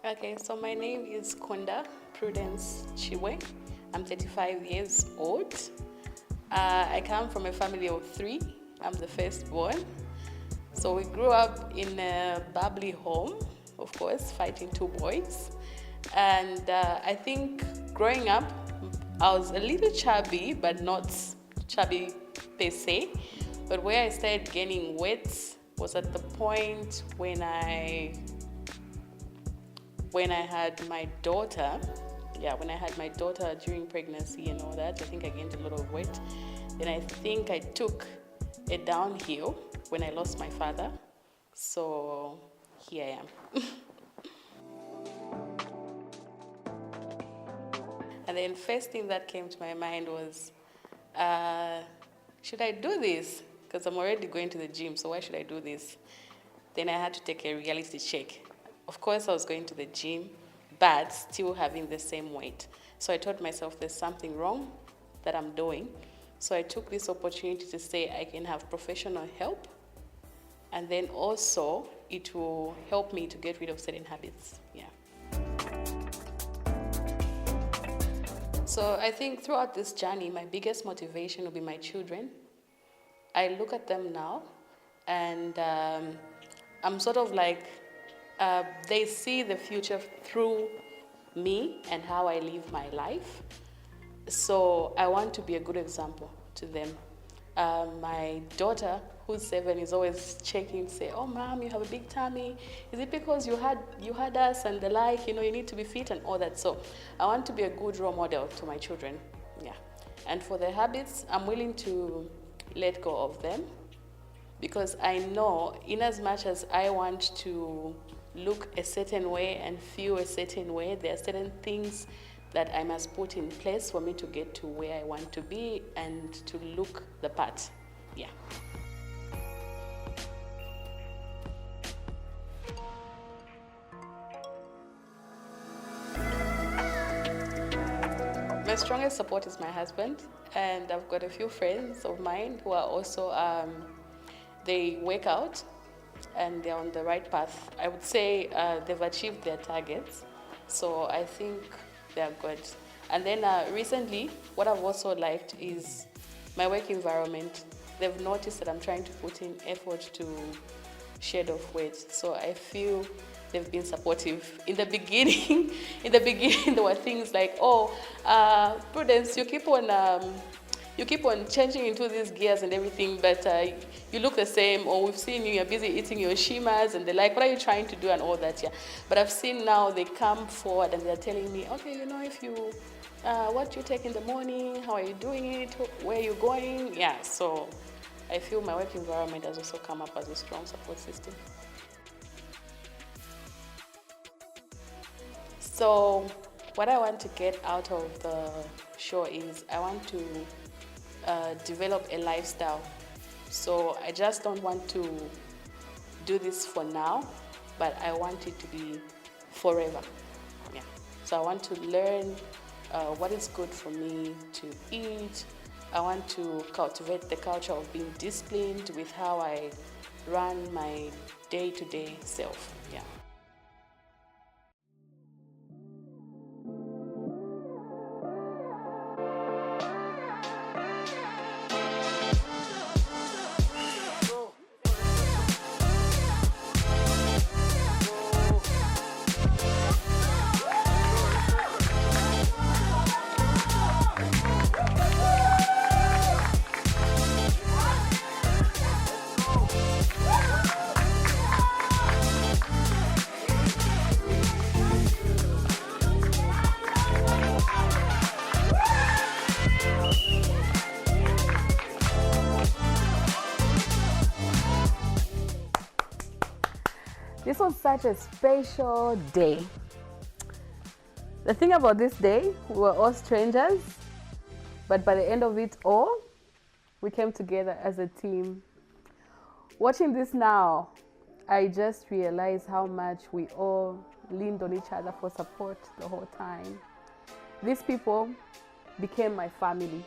Okay, so my name is Prudence Chibwe. I'm 35 years old. I come from a family of three. I'm the firstborn. So we grew up in a bubbly home, of course, fighting two boys. And I think growing up, I was a little chubby, but not chubby per se. But where I started gaining weight was at the point when I had my daughter. Yeah, when I had my daughter during pregnancy and all that, I think I gained a lot of weight. Then I think I took a downhill when I lost my father. So here I am. And then first thing that came to my mind was, should I do this? Because I'm already going to the gym, so why should I do this? Then I had to take a reality check. Of course, I was going to the gym, but still having the same weight. So I told myself there's something wrong that I'm doing. So I took this opportunity to say I can have professional help, and then also it will help me to get rid of certain habits. Yeah. So I think throughout this journey, my biggest motivation will be my children. I look at them now, and I'm sort of like, they see the future through me and how I live my life. So I want to be a good example to them. My daughter, who's 7, is always checking to say, "Oh, Mom, you have a big tummy. Is it because you had us and the like? You know, you need to be fit and all that." So I want to be a good role model to my children. Yeah. And for the habits, I'm willing to let go of them, because I know, in as much as I want to look a certain way and feel a certain way, there are certain things that I must put in place for me to get to where I want to be and to look the part. Yeah. My strongest support is my husband, and I've got a few friends of mine who are also, they work out and they're on the right path. I would say they've achieved their targets, so I think they're good. And then recently, what I've also liked is my work environment. They've noticed that I'm trying to put in effort to shed off weight, so I feel they've been supportive. In the beginning, there were things like, "Oh, Prudence, you keep on changing into these gears and everything, but you look the same, or we've seen you're busy eating your shimas and the like. What are you trying to do?" and all that. Yeah. But I've seen now they come forward and they're telling me, "Okay, you know, if you, what you take in the morning, how are you doing it, where are you going?" Yeah. So I feel my work environment has also come up as a strong support system. So what I want to get out of the show is I want to develop a lifestyle. So I just don't want to do this for now, but I want it to be forever. Yeah. So I want to learn what is good for me to eat. I want to cultivate the culture of being disciplined with how I run my day-to-day self. Yeah. This was such a special day. The thing about this day, we were all strangers, but by the end of it all, we came together as a team. Watching this now, I just realized how much we all leaned on each other for support the whole time. These people became my family.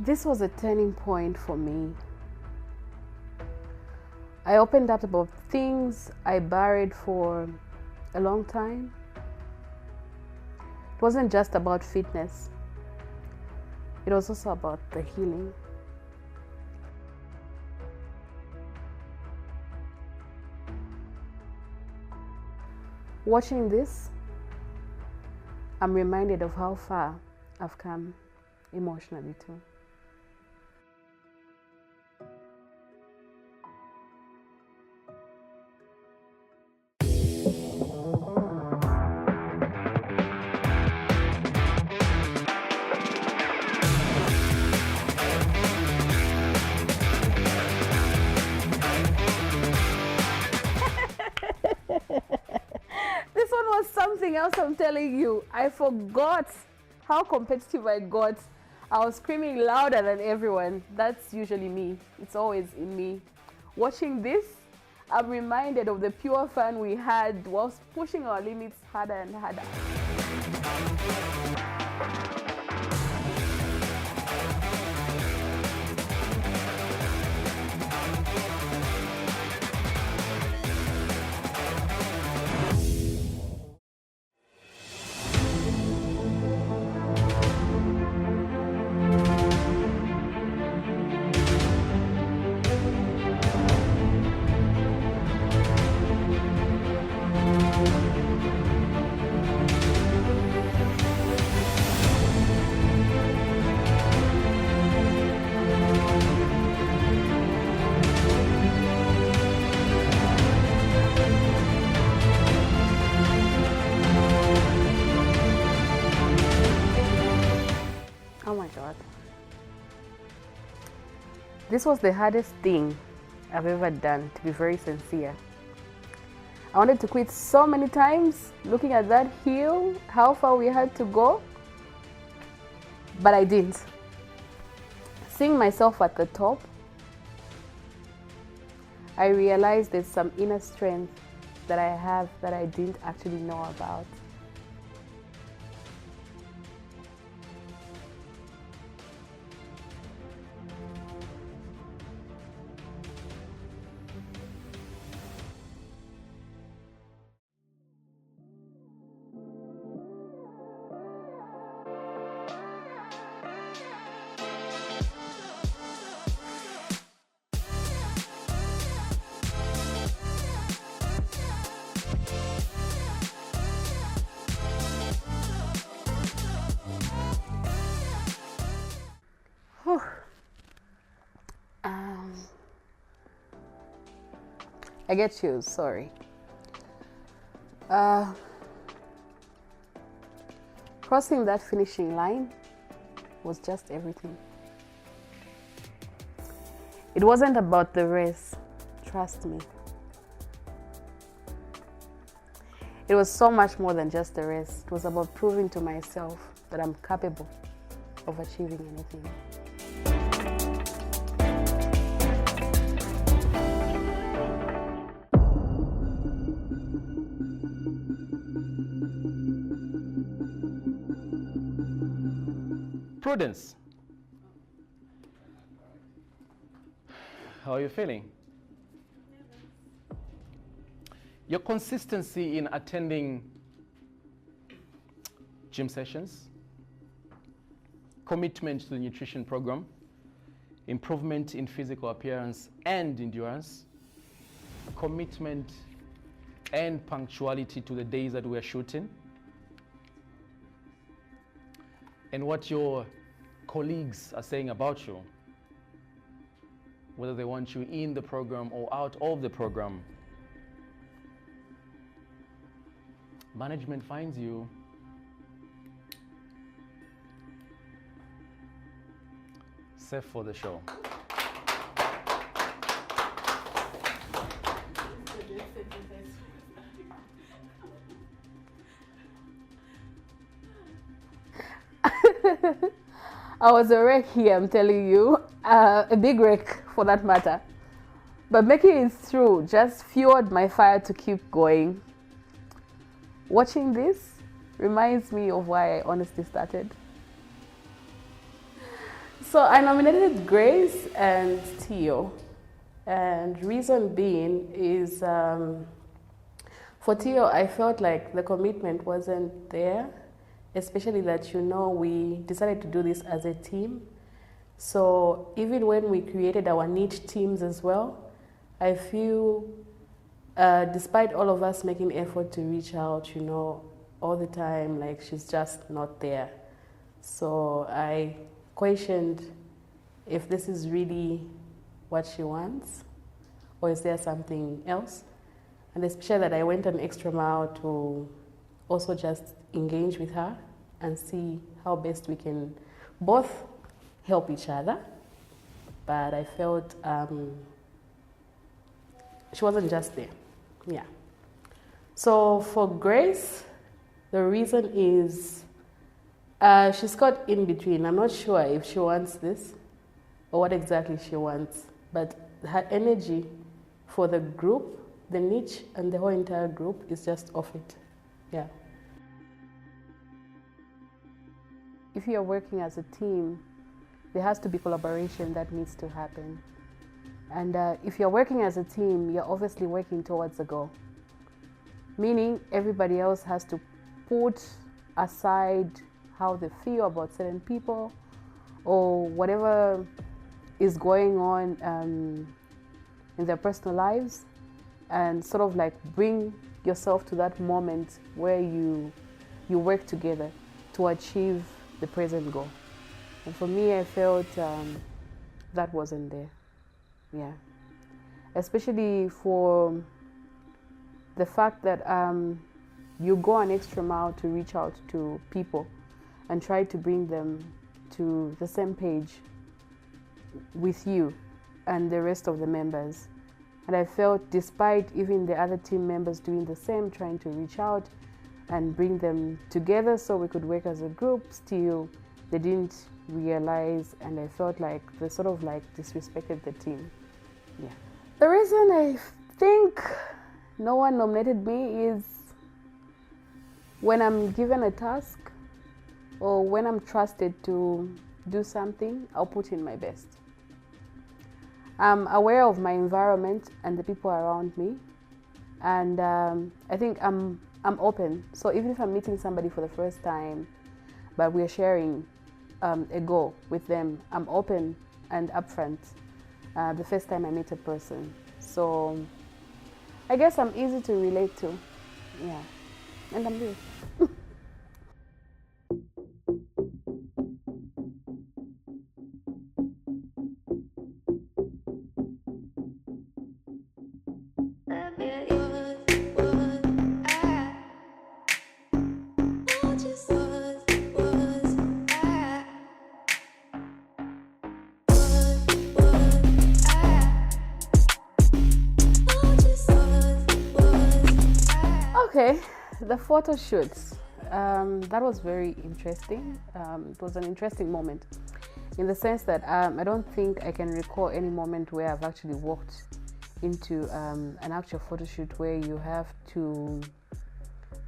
This was a turning point for me. I opened up about things I buried for a long time. It wasn't just about fitness. It was also about the healing. Watching this, I'm reminded of how far I've come emotionally too. This one was something else, I'm telling you. I forgot how competitive I got. I was screaming louder than everyone. That's usually me. It's always in me. Watching this, I'm reminded of the pure fun we had whilst pushing our limits harder and harder. Oh my God. This was the hardest thing I've ever done, to be very sincere. I wanted to quit so many times, looking at that hill, how far we had to go, but I didn't. Seeing myself at the top, I realized there's some inner strength that I have that I didn't actually know about. I get chills, sorry. Crossing that finishing line was just everything. It wasn't about the race, trust me. It was so much more than just the race. It was about proving to myself that I'm capable of achieving anything. Prudence, how are you feeling? Your consistency in attending gym sessions, commitment to the nutrition program, improvement in physical appearance and endurance, commitment and punctuality to the days that we're shooting, and what your colleagues are saying about you, whether they want you in the program or out of the program. Management finds you safe for the show. I was a wreck here, I'm telling you, a big wreck for that matter. But making it through just fueled my fire to keep going. Watching this reminds me of why I honestly started. So I nominated Grace and Tio. And reason being is for Tio, I felt like the commitment wasn't there, especially that, we decided to do this as a team. So even when we created our niche teams as well, I feel despite all of us making effort to reach out, all the time, like she's just not there. So I questioned if this is really what she wants, or is there something else? And especially that I went an extra mile to also just engage with her and see how best we can both help each other. But I felt she wasn't just there. Yeah. So for Grace, the reason is she's caught in between. I'm not sure if she wants this or what exactly she wants, but her energy for the group, the niche, and the whole entire group is just off it. Yeah. If you're working as a team, there has to be collaboration that needs to happen. And if you're working as a team, you're obviously working towards a goal. Meaning everybody else has to put aside how they feel about certain people or whatever is going on in their personal lives, and sort of like bring yourself to that moment where you work together to achieve the present goal. And for me, I felt that wasn't there. Yeah. Especially for the fact that you go an extra mile to reach out to people and try to bring them to the same page with you and the rest of the members. And I felt despite even the other team members doing the same, trying to reach out and bring them together so we could work as a group, still they didn't realize, and I felt like they sort of like disrespected the team. Yeah. The reason I think no one nominated me is when I'm given a task or when I'm trusted to do something, I'll put in my best. I'm aware of my environment and the people around me, and I think I'm open. So even if I'm meeting somebody for the first time, but we're sharing a goal with them, I'm open and upfront the first time I meet a person. So I guess I'm easy to relate to, yeah, and I'm good. Okay, the photo shoots. That was very interesting. It was an interesting moment in the sense that I don't think I can recall any moment where I've actually walked into an actual photo shoot where you have to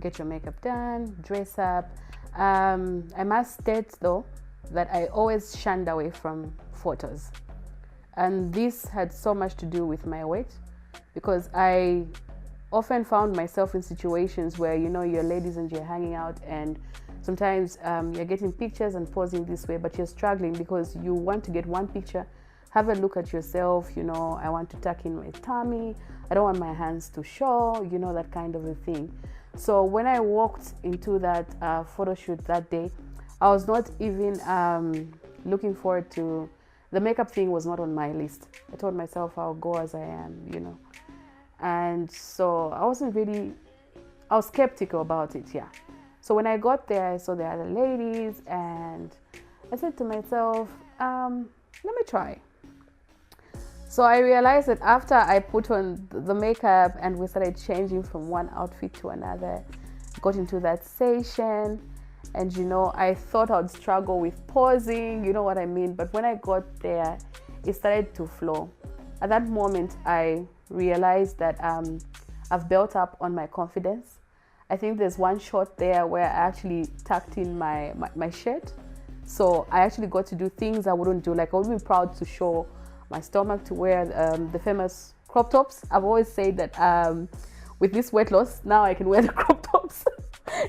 get your makeup done, dress up. I must state though that I always shunned away from photos. And this had so much to do with my weight, because I often found myself in situations where, you're ladies and you're hanging out, and sometimes you're getting pictures and posing this way, but you're struggling because you want to get one picture, have a look at yourself, I want to tuck in my tummy, I don't want my hands to show, that kind of a thing. So when I walked into that photo shoot that day, I was not even looking forward to, the makeup thing was not on my list. I told myself I'll go as I am, And so I was skeptical about it, yeah. So when I got there, I saw the other ladies and I said to myself, let me try. So I realized that after I put on the makeup and we started changing from one outfit to another, got into that session, and I thought I'd struggle with posing, you know what I mean? But when I got there, it started to flow. At that moment, I realized that I've built up on my confidence. I think there's one shot there where I actually tucked in my shirt. So I actually got to do things I wouldn't do. Like I would be proud to show my stomach, to wear the famous crop tops. I've always said that with this weight loss, now I can wear the crop tops.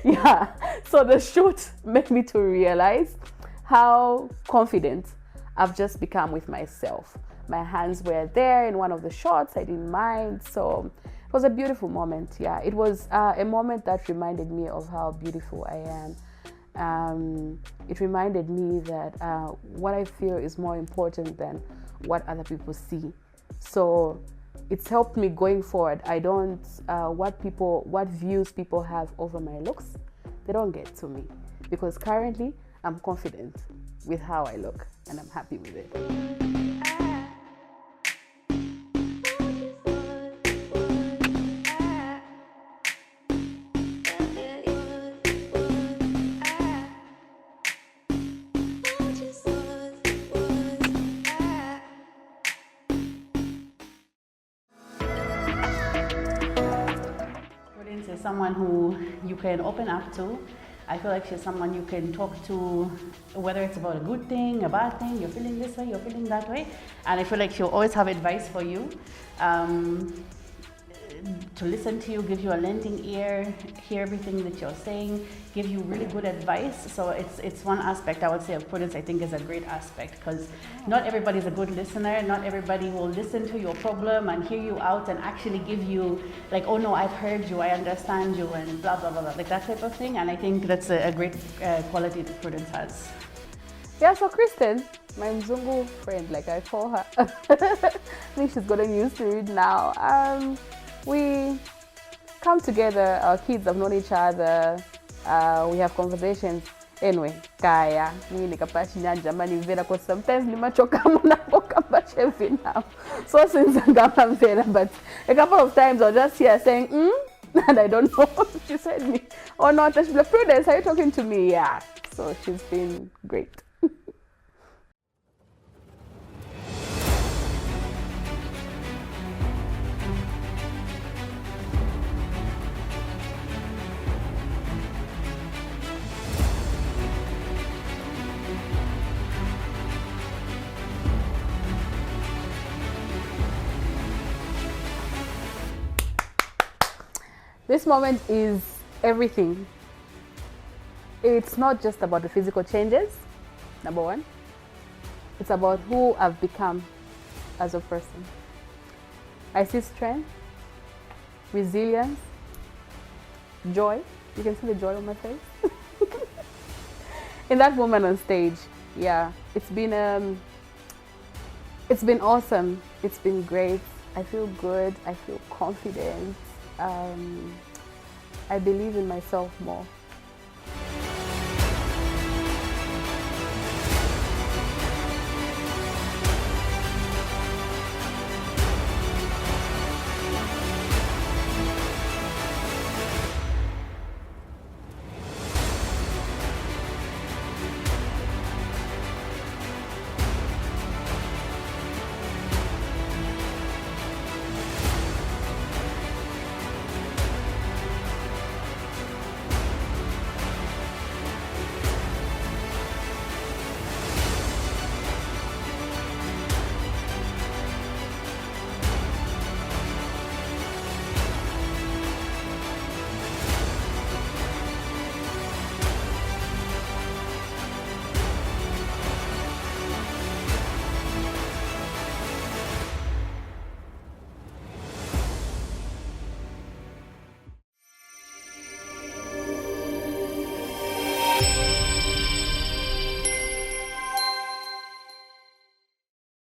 Yeah, so the shoot made me to realize how confident I've just become with myself. My hands were there in one of the shots, I didn't mind. So it was a beautiful moment. Yeah, it was a moment that reminded me of how beautiful I am. It reminded me that what I feel is more important than what other people see. So it's helped me going forward. I don't, what views people have over my looks, they don't get to me. Because currently, I'm confident with how I look and I'm happy with it. Prudence is someone who you can open up to. I feel like she's someone you can talk to, whether it's about a good thing, a bad thing, you're feeling this way, you're feeling that way. And I feel like she'll always have advice for you, to listen to you, give you a lending ear, hear everything that you're saying, give you really good advice. So it's one aspect I would say of Prudence I think is a great aspect, because not everybody's a good listener. Not everybody will listen to your problem and hear you out and actually give you like, oh no, I've heard you, I understand you, and blah, blah, blah, blah, like that type of thing. And I think that's a great quality that Prudence has. Yeah, so Kristen, my Mzungu friend, like I call her, I think she's gotten used to it now. We come together, our kids have known each other, we have conversations. Anyway, kaya, mimi nikapashi nyanja mani mvera, because sometimes nimachoka muna boka bache vina. So since ngama mvera, but a couple of times I'll just hear saying, and I don't know what she said me. Or not, she'll be like, Prudence, are you talking to me? Yeah. So she's been great. This moment is everything. It's not just about the physical changes, number one. It's about who I've become as a person. I see strength, resilience, joy. You can see the joy on my face. In that moment on stage, yeah, it's been awesome. It's been great. I feel good. I feel confident. I believe in myself more.